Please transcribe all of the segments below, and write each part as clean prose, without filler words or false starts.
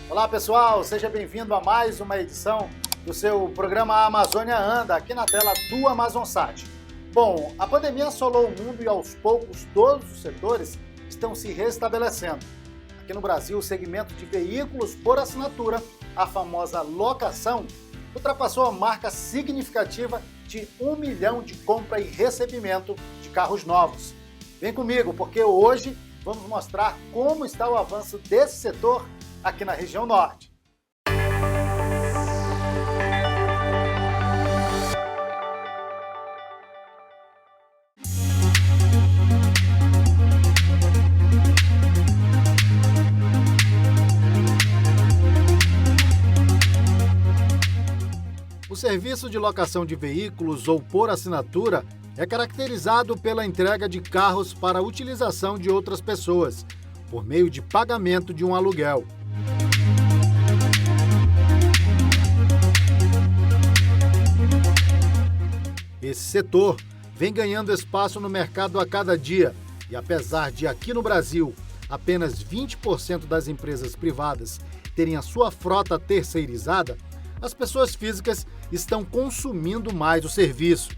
Olá pessoal, seja bem-vindo a mais uma edição do seu programa A Amazônia Anda, aqui na tela do Amazonsat. Bom, a pandemia assolou o mundo e aos poucos todos os setores estão se restabelecendo. Aqui no Brasil, o segmento de veículos por assinatura, a famosa locação, ultrapassou a marca significativa de 1 milhão de compra e recebimento de carros novos. Vem comigo, porque hoje vamos mostrar como está o avanço desse setor aqui na região norte. O serviço de locação de veículos ou por assinatura é caracterizado pela entrega de carros para a utilização de outras pessoas, por meio de pagamento de um aluguel. Esse setor vem ganhando espaço no mercado a cada dia e, apesar de aqui no Brasil apenas 20% das empresas privadas terem a sua frota terceirizada, as pessoas físicas estão consumindo mais o serviço.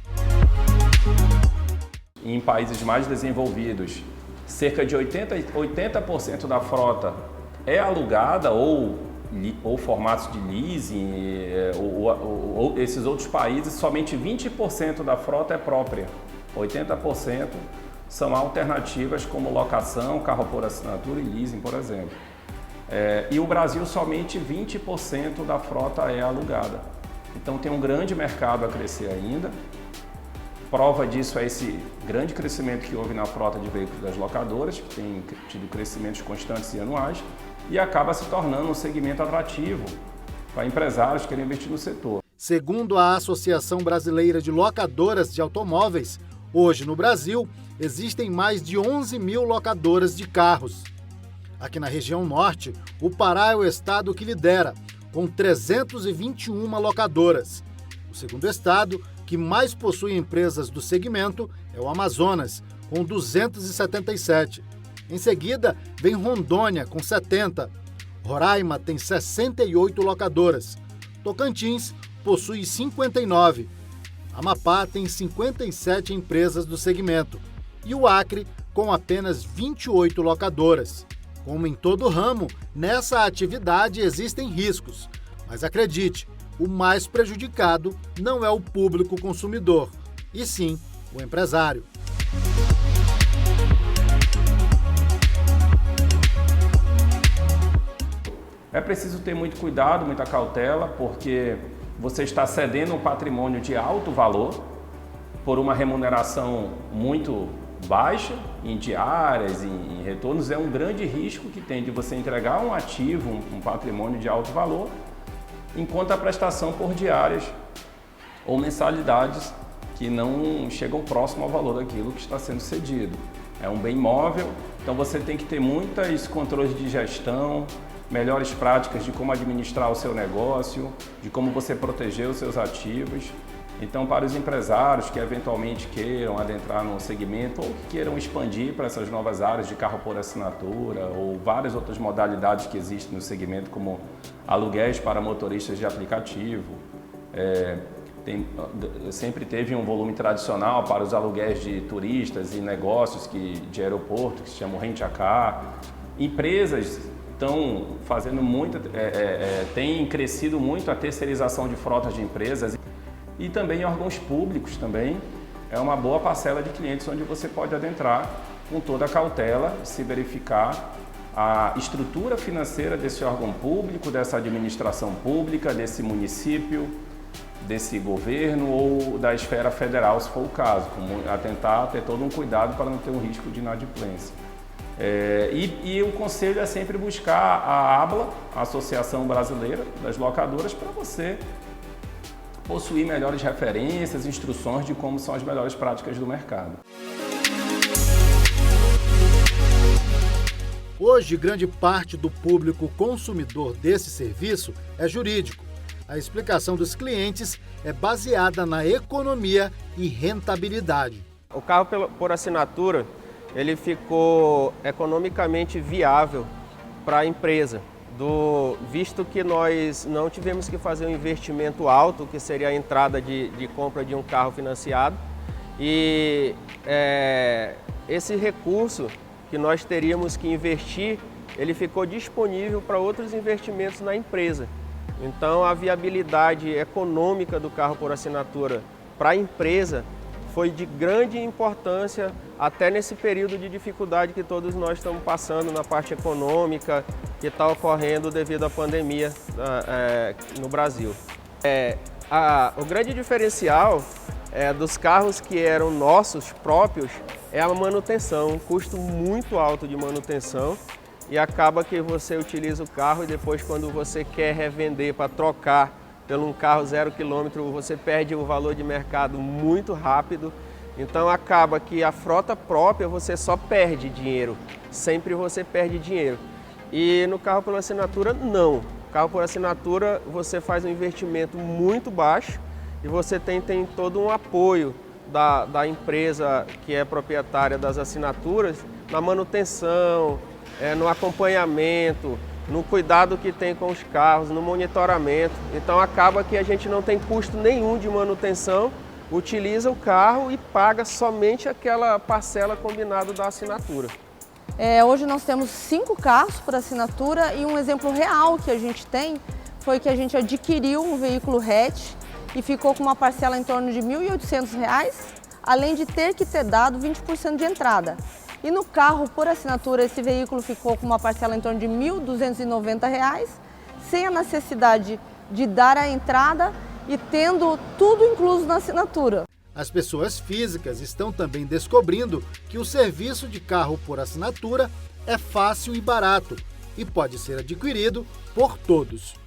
Em países mais desenvolvidos, cerca de 80% da frota é alugada ou formatos de leasing, ou esses outros países, somente 20% da frota é própria. 80% são alternativas como locação, carro por assinatura e leasing, por exemplo. E o Brasil, somente 20% da frota é alugada. Então tem um grande mercado a crescer ainda. Prova disso é esse grande crescimento que houve na frota de veículos das locadoras, que tem tido crescimentos constantes e anuais, e acaba se tornando um segmento atrativo para empresários que querem investir no setor. Segundo a Associação Brasileira de Locadoras de Automóveis, hoje no Brasil existem mais de 11 mil locadoras de carros. Aqui na região norte, o Pará é o estado que lidera, com 321 locadoras. O segundo estado que mais possui empresas do segmento é o Amazonas, com 277. Em seguida, vem Rondônia, com 70. Roraima tem 68 locadoras. Tocantins possui 59. Amapá tem 57 empresas do segmento. E o Acre, com apenas 28 locadoras. Como em todo ramo, nessa atividade existem riscos. Mas acredite, o mais prejudicado não é o público consumidor, e sim o empresário. É preciso ter muito cuidado, muita cautela, porque você está cedendo um patrimônio de alto valor por uma remuneração muito baixa, em diárias, em retornos. É um grande risco que tem de você entregar um ativo, um patrimônio de alto valor, enquanto a prestação por diárias ou mensalidades que não chegam próximo ao valor daquilo que está sendo cedido. É um bem imóvel, então você tem que ter muitos controles de gestão, melhores práticas de como administrar o seu negócio, de como você proteger os seus ativos. Então, para os empresários que eventualmente queiram adentrar no segmento ou que queiram expandir para essas novas áreas de carro por assinatura ou várias outras modalidades que existem no segmento, como aluguéis para motoristas de aplicativo, sempre teve um volume tradicional para os aluguéis de turistas e negócios de aeroporto, que se chamam rent-a-car. Empresas estão fazendo tem crescido muito a terceirização de frotas de empresas. E também órgãos públicos também é uma boa parcela de clientes onde você pode adentrar com toda a cautela, se verificar a estrutura financeira desse órgão público, dessa administração pública, desse município, desse governo ou da esfera federal, se for o caso, atentar ter todo um cuidado para não ter um risco de inadimplência. E o conselho é sempre buscar a ABLA, a Associação Brasileira das Locadoras, para você possuir melhores referências, instruções de como são as melhores práticas do mercado. Hoje, grande parte do público consumidor desse serviço é jurídico. A explicação dos clientes é baseada na economia e rentabilidade. O carro por assinatura, ele ficou economicamente viável para a empresa. visto que nós não tivemos que fazer um investimento alto, que seria a entrada de compra de um carro financiado, e esse recurso que nós teríamos que investir, ele ficou disponível para outros investimentos na empresa. Então a viabilidade econômica do carro por assinatura para a empresa foi de grande importância até nesse período de dificuldade que todos nós estamos passando na parte econômica que está ocorrendo devido à pandemia no Brasil. O grande diferencial dos carros que eram nossos próprios é a manutenção, um custo muito alto de manutenção, e acaba que você utiliza o carro e depois, quando você quer revender para trocar por um carro 0 km, você perde o valor de mercado muito rápido. Então acaba que a frota própria você só perde dinheiro, sempre você perde dinheiro. E no carro por assinatura não. O carro por assinatura você faz um investimento muito baixo e você tem todo um apoio da empresa que é proprietária das assinaturas na manutenção, no acompanhamento, no cuidado que tem com os carros, no monitoramento. Então acaba que a gente não tem custo nenhum de manutenção, utiliza o carro e paga somente aquela parcela combinada da assinatura. Hoje nós temos 5 carros por assinatura, e um exemplo real que a gente tem foi que a gente adquiriu um veículo hatch e ficou com uma parcela em torno de R$ 1.800, além de ter que ter dado 20% de entrada. E no carro por assinatura, esse veículo ficou com uma parcela em torno de R$ 1.290, sem a necessidade de dar a entrada e tendo tudo incluso na assinatura. As pessoas físicas estão também descobrindo que o serviço de carro por assinatura é fácil e barato e pode ser adquirido por todos.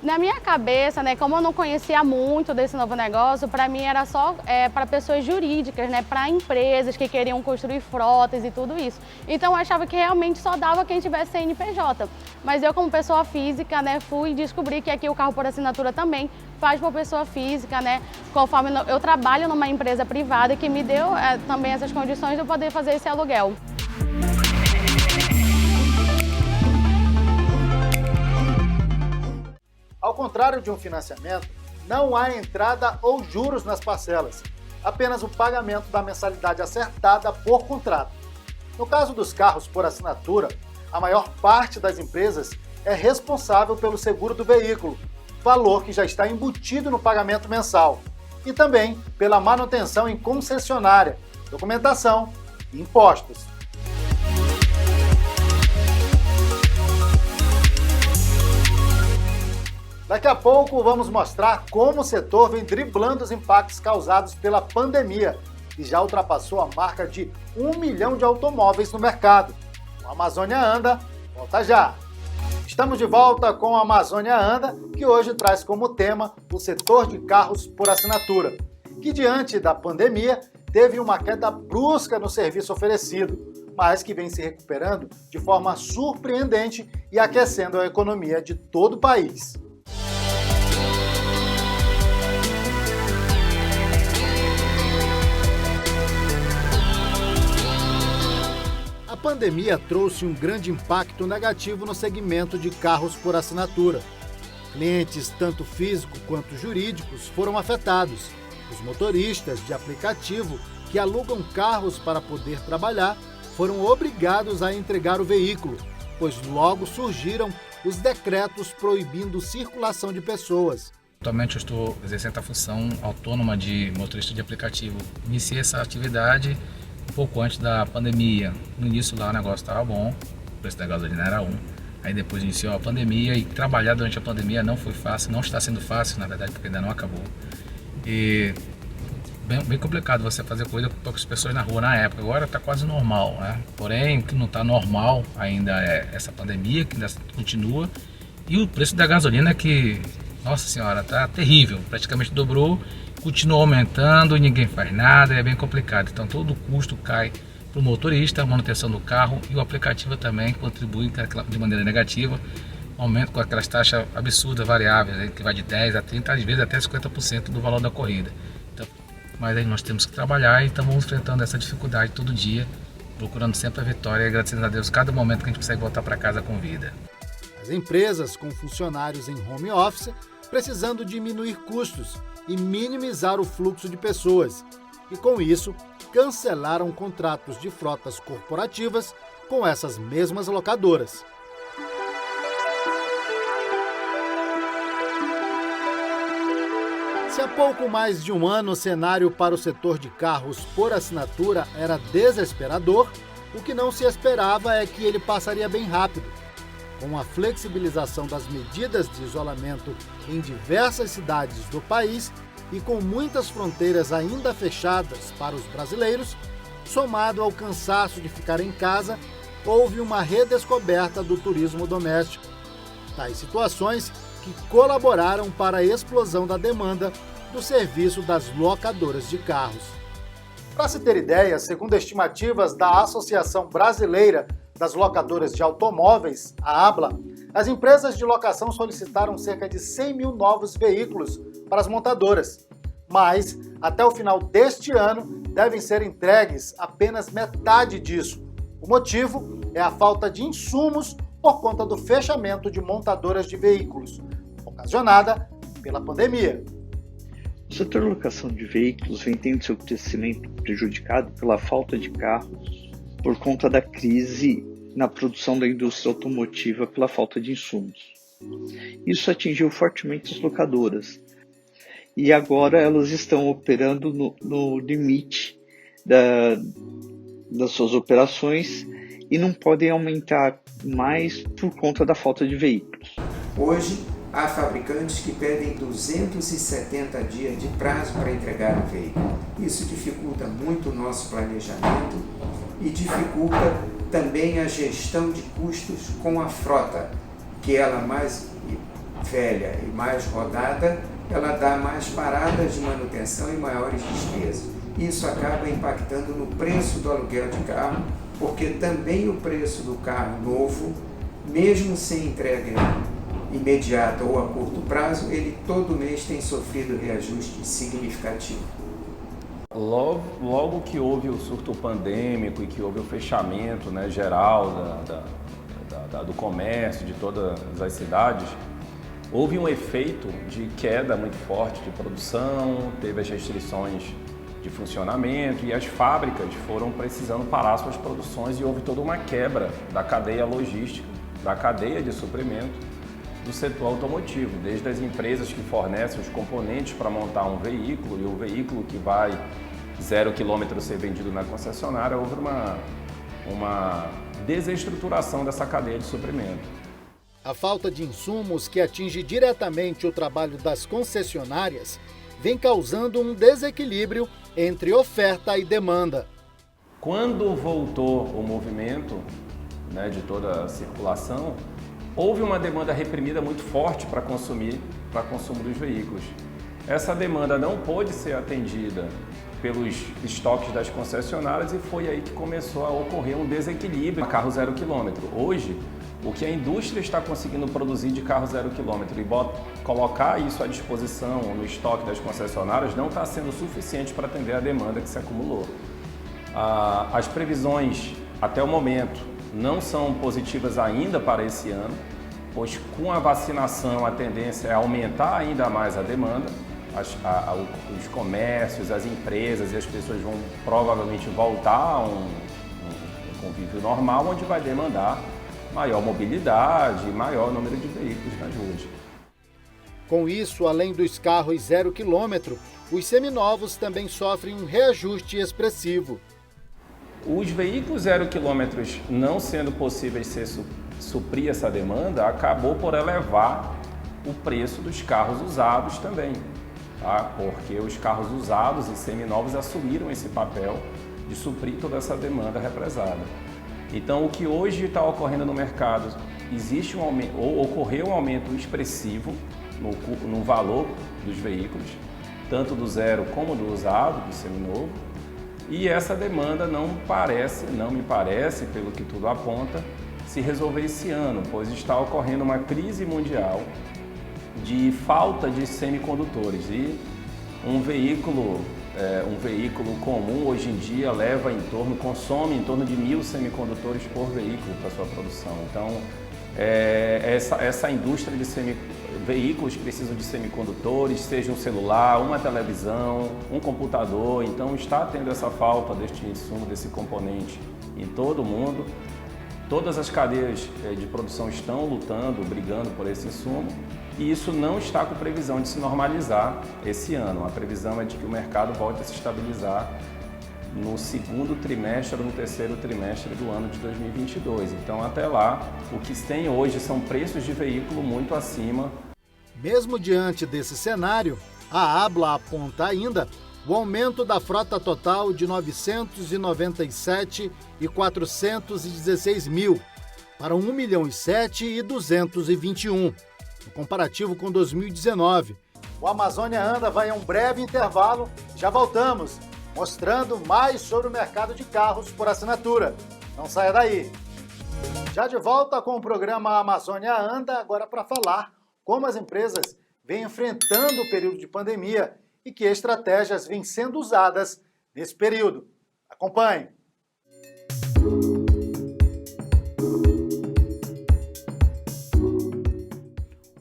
Na minha cabeça, como eu não conhecia muito desse novo negócio, para mim era só para pessoas jurídicas, para empresas que queriam construir frotas e tudo isso. Então eu achava que realmente só dava quem tivesse CNPJ. Mas eu, como pessoa física, fui descobrir que aqui o carro por assinatura também faz por pessoa física, conforme eu trabalho numa empresa privada que me deu também essas condições de eu poder fazer esse aluguel. Ao contrário de um financiamento, não há entrada ou juros nas parcelas, apenas o pagamento da mensalidade acertada por contrato. No caso dos carros por assinatura, a maior parte das empresas é responsável pelo seguro do veículo, valor que já está embutido no pagamento mensal, e também pela manutenção em concessionária, documentação e impostos. Daqui a pouco vamos mostrar como o setor vem driblando os impactos causados pela pandemia e já ultrapassou a marca de 1 milhão de automóveis no mercado. O Amazônia Anda volta já! Estamos de volta com a Amazônia Anda, que hoje traz como tema o setor de carros por assinatura, que diante da pandemia teve uma queda brusca no serviço oferecido, mas que vem se recuperando de forma surpreendente e aquecendo a economia de todo o país. A pandemia trouxe um grande impacto negativo no segmento de carros por assinatura. Clientes, tanto físicos quanto jurídicos, foram afetados. Os motoristas de aplicativo que alugam carros para poder trabalhar foram obrigados a entregar o veículo, pois logo surgiram os decretos proibindo circulação de pessoas. Atualmente eu estou exercendo a função autônoma de motorista de aplicativo. Iniciei essa atividade um pouco antes da pandemia. No início lá o negócio estava bom, o preço da gasolina era 1. Aí depois iniciou a pandemia e trabalhar durante a pandemia não foi fácil, não está sendo fácil, na verdade, porque ainda não acabou. E bem complicado você fazer coisa com poucas pessoas na rua na época. Agora está quase normal, né? Porém, o que não está normal ainda é essa pandemia, que ainda continua, e o preço da gasolina que, nossa senhora, está terrível, praticamente dobrou, continua aumentando e ninguém faz nada, é bem complicado. Então todo o custo cai para o motorista, a manutenção do carro, e o aplicativo também contribui de maneira negativa, aumento com aquelas taxas absurdas, variáveis, que vai de 10% a 30%, às vezes até 50% do valor da corrida. Então, mas aí nós temos que trabalhar e estamos enfrentando essa dificuldade todo dia, procurando sempre a vitória e agradecendo a Deus cada momento que a gente consegue voltar para casa com vida. As As empresas com funcionários em home office precisando diminuir custos e minimizar o fluxo de pessoas. E com isso, cancelaram contratos de frotas corporativas com essas mesmas locadoras. Se há pouco mais de um ano o cenário para o setor de carros por assinatura era desesperador, o que não se esperava é que ele passaria bem rápido. Com a flexibilização das medidas de isolamento em diversas cidades do país e com muitas fronteiras ainda fechadas para os brasileiros, somado ao cansaço de ficar em casa, houve uma redescoberta do turismo doméstico. Tais situações que colaboraram para a explosão da demanda do serviço das locadoras de carros. Para se ter ideia, segundo estimativas da Associação Brasileira das Locadoras de Automóveis, a ABLA, as empresas de locação solicitaram cerca de 100 mil novos veículos para as montadoras. Mas, até o final deste ano, devem ser entregues apenas metade disso. O motivo é a falta de insumos por conta do fechamento de montadoras de veículos, ocasionada pela pandemia. O setor de locação de veículos vem tendo seu crescimento prejudicado pela falta de carros por conta da crise na produção da indústria automotiva pela falta de insumos. Isso atingiu fortemente as locadoras e agora elas estão operando no limite das suas operações e não podem aumentar mais por conta da falta de veículos. Hoje, há fabricantes que pedem 270 dias de prazo para entregar o veículo. Isso dificulta muito o nosso planejamento e dificulta também a gestão de custos com a frota, que ela mais velha e mais rodada, ela dá mais paradas de manutenção e maiores despesas. Isso acaba impactando no preço do aluguel de carro, porque também o preço do carro novo, mesmo sem entrega imediata ou a curto prazo, ele todo mês tem sofrido reajuste significativo. Logo que houve o surto pandêmico e que houve o fechamento, né, geral do comércio de todas as cidades, houve um efeito de queda muito forte de produção, teve as restrições de funcionamento e as fábricas foram precisando parar suas produções e houve toda uma quebra da cadeia logística, da cadeia de suprimento do setor automotivo, desde as empresas que fornecem os componentes para montar um veículo e o veículo que vai 0 km ser vendido na concessionária, houve uma desestruturação dessa cadeia de suprimento. A falta de insumos que atinge diretamente o trabalho das concessionárias vem causando um desequilíbrio entre oferta e demanda. Quando voltou o movimento, né, de toda a circulação, houve uma demanda reprimida muito forte para consumo dos veículos. Essa demanda não pôde ser atendida pelos estoques das concessionárias e foi aí que começou a ocorrer um desequilíbrio no carro 0 km. Hoje, o que a indústria está conseguindo produzir de carro 0 km e colocar isso à disposição no estoque das concessionárias não está sendo suficiente para atender a demanda que se acumulou. As previsões, até o momento, não são positivas ainda para esse ano, pois com a vacinação a tendência é aumentar ainda mais a demanda. Os comércios, as empresas e as pessoas vão provavelmente voltar a um convívio normal, onde vai demandar maior mobilidade e maior número de veículos nas ruas. Com isso, além dos carros 0 km, os seminovos também sofrem um reajuste expressivo. Os veículos 0 km não sendo possíveis suprir essa demanda, acabou por elevar o preço dos carros usados também, tá? Porque os carros usados e seminovos assumiram esse papel de suprir toda essa demanda represada. Então, o que hoje está ocorrendo no mercado, existe um aumento, ou ocorreu um aumento expressivo no valor dos veículos, tanto do zero como do usado, do seminovo, e essa demanda não me parece, pelo que tudo aponta, se resolver esse ano, pois está ocorrendo uma crise mundial de falta de semicondutores e um veículo comum hoje em dia consome em torno de 1.000 semicondutores por veículo para sua produção. Então, essa indústria de veículos precisam de semicondutores, seja um celular, uma televisão, um computador. Então está tendo essa falta deste insumo, desse componente em todo o mundo. Todas as cadeias de produção estão lutando, brigando por esse insumo, e isso não está com previsão de se normalizar esse ano. A previsão é de que o mercado volte a se estabilizar no segundo trimestre ou no terceiro trimestre do ano de 2022. Então, até lá, o que se tem hoje são preços de veículo muito acima. Mesmo diante desse cenário, a ABLA aponta ainda o aumento da frota total de 997.416 mil para 1.007.221, no comparativo com 2019. O Amazônia Anda vai a um breve intervalo, já voltamos, mostrando mais sobre o mercado de carros por assinatura. Não saia daí! Já de volta com o programa Amazônia Anda, agora para falar como as empresas vêm enfrentando o período de pandemia e que estratégias vêm sendo usadas nesse período. Acompanhe!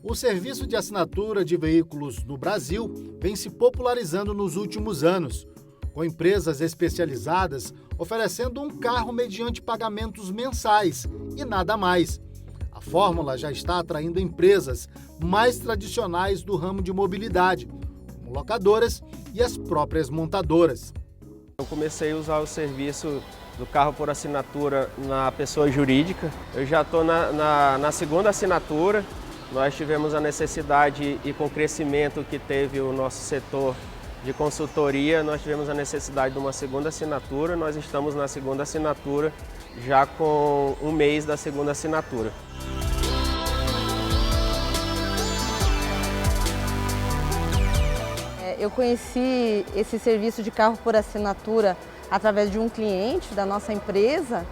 O serviço de assinatura de veículos no Brasil vem se popularizando nos últimos anos, com empresas especializadas oferecendo um carro mediante pagamentos mensais e nada mais. A fórmula já está atraindo empresas mais tradicionais do ramo de mobilidade, como locadoras e as próprias montadoras. Eu comecei a usar o serviço do carro por assinatura na pessoa jurídica. Eu já estou na segunda assinatura. Nós tivemos a necessidade, e com o crescimento que teve o nosso setor de consultoria, nós tivemos a necessidade de uma segunda assinatura. Nós estamos na segunda assinatura, já com um mês da segunda assinatura. Eu conheci esse serviço de carro por assinatura através de um cliente da nossa empresa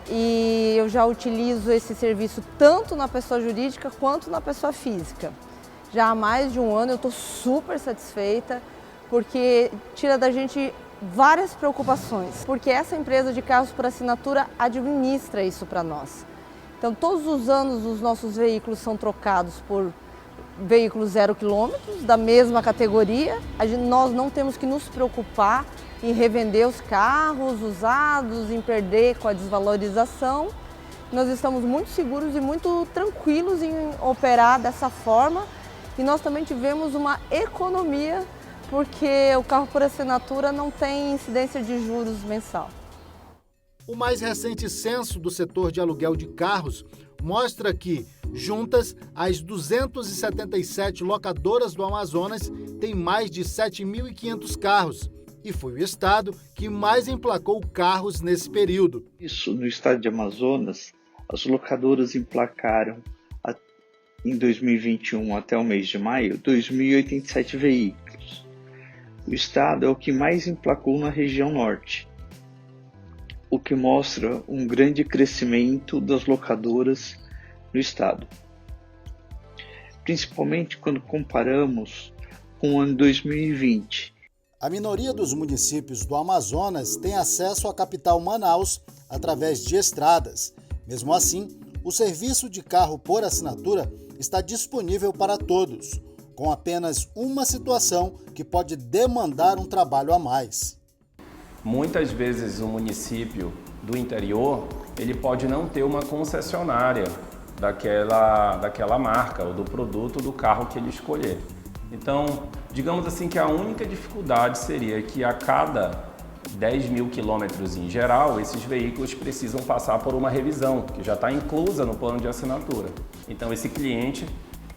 e eu já utilizo esse serviço tanto na pessoa jurídica quanto na pessoa física. Já há mais de um ano eu estou super satisfeita porque tira da gente várias preocupações, porque essa empresa de carros por assinatura administra isso para nós. Então todos os anos os nossos veículos são trocados por veículos 0 km, da mesma categoria. Nós não temos que nos preocupar em revender os carros usados, em perder com a desvalorização. Nós estamos muito seguros e muito tranquilos em operar dessa forma. E nós também tivemos uma economia, porque o carro por assinatura não tem incidência de juros mensal. O mais recente censo do setor de aluguel de carros mostra que, juntas, as 277 locadoras do Amazonas têm mais de 7.500 carros e foi o estado que mais emplacou carros nesse período. Isso, no estado de Amazonas, as locadoras emplacaram, em 2021 até o mês de maio, 2.087 veículos. O estado é o que mais emplacou na região norte, o que mostra um grande crescimento das locadoras no estado, principalmente quando comparamos com o ano 2020. A minoria dos municípios do Amazonas tem acesso à capital Manaus através de estradas. Mesmo assim, o serviço de carro por assinatura está disponível para todos, com apenas uma situação que pode demandar um trabalho a mais. Muitas vezes o município do interior, ele pode não ter uma concessionária daquela marca ou do produto do carro que ele escolher. Então, digamos assim que a única dificuldade seria que a cada 10.000 quilômetros em geral, esses veículos precisam passar por uma revisão, que já está inclusa no plano de assinatura. Então, esse cliente,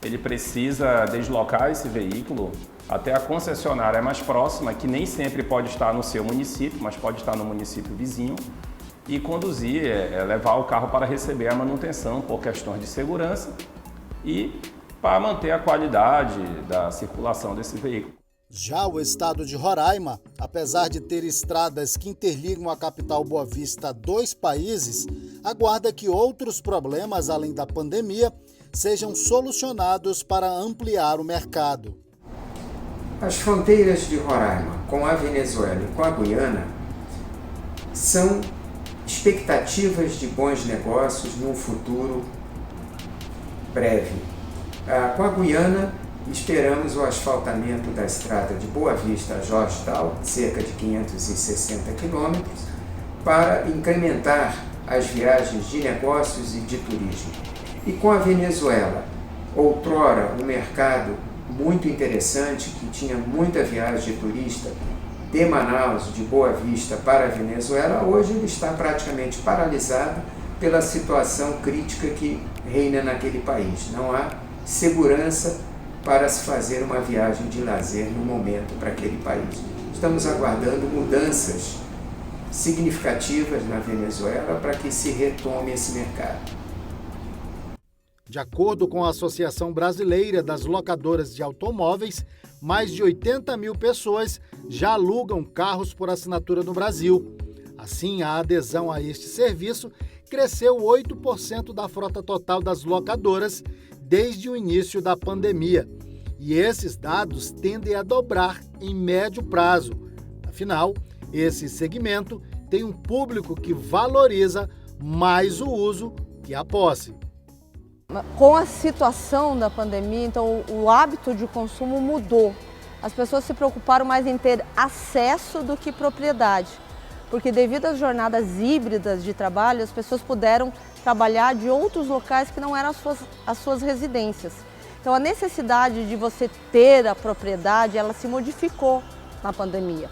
ele precisa deslocar esse veículo até a concessionária mais próxima, que nem sempre pode estar no seu município, mas pode estar no município vizinho, e conduzir, levar o carro para receber a manutenção por questões de segurança e para manter a qualidade da circulação desse veículo. Já o estado de Roraima, apesar de ter estradas que interligam a capital Boa Vista a dois países, aguarda que outros problemas além da pandemia sejam solucionados para ampliar o mercado. As fronteiras de Roraima com a Venezuela e com a Guiana são expectativas de bons negócios num futuro breve. Com a Guiana, esperamos o asfaltamento da estrada de Boa Vista a Georgetown, cerca de 560 quilômetros, para incrementar as viagens de negócios e de turismo. E com a Venezuela, outrora um mercado muito interessante, que tinha muita viagem de turista de Manaus, de Boa Vista para a Venezuela, hoje ele está praticamente paralisado pela situação crítica que reina naquele país. Não há segurança para se fazer uma viagem de lazer no momento para aquele país. Estamos aguardando mudanças significativas na Venezuela para que se retome esse mercado. De acordo com a Associação Brasileira das Locadoras de Automóveis, mais de 80 mil pessoas já alugam carros por assinatura no Brasil. Assim, a adesão a este serviço cresceu 8% da frota total das locadoras desde o início da pandemia. E esses dados tendem a dobrar em médio prazo. Afinal, esse segmento tem um público que valoriza mais o uso que a posse. Com a situação da pandemia, então o hábito de consumo mudou. As pessoas se preocuparam mais em ter acesso do que propriedade, porque devido às jornadas híbridas de trabalho, as pessoas puderam trabalhar de outros locais que não eram as suas residências. Então a necessidade de você ter a propriedade, ela se modificou na pandemia.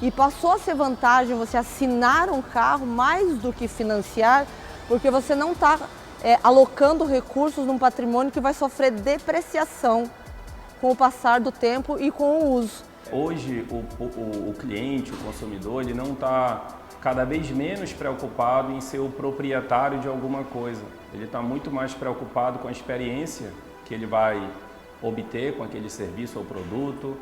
E passou a ser vantagem você assinar um carro mais do que financiar, porque você não está alocando recursos num patrimônio que vai sofrer depreciação com o passar do tempo e com o uso. Hoje o cliente, o consumidor, ele não está cada vez menos preocupado em ser o proprietário de alguma coisa. Ele está muito mais preocupado com a experiência que ele vai obter com aquele serviço ou produto.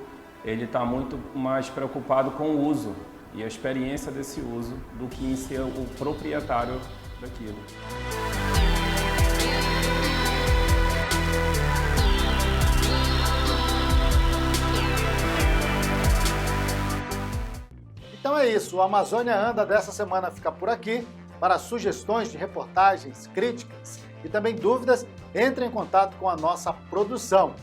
Ele está muito mais preocupado com o uso e a experiência desse uso do que em ser o proprietário daquilo. Então é isso, o Amazônia Anda dessa semana fica por aqui. Para sugestões de reportagens, críticas e também dúvidas, entre em contato com a nossa produção.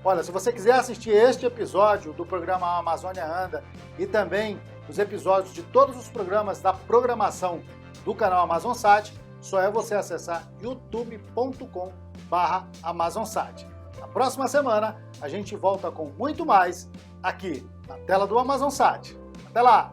Olha, se você quiser assistir este episódio do programa Amazônia Anda e também os episódios de todos os programas da programação do canal AmazonSat, só é você acessar youtube.com/AmazonSat. Na próxima semana, a gente volta com muito mais aqui na tela do AmazonSat. Até lá!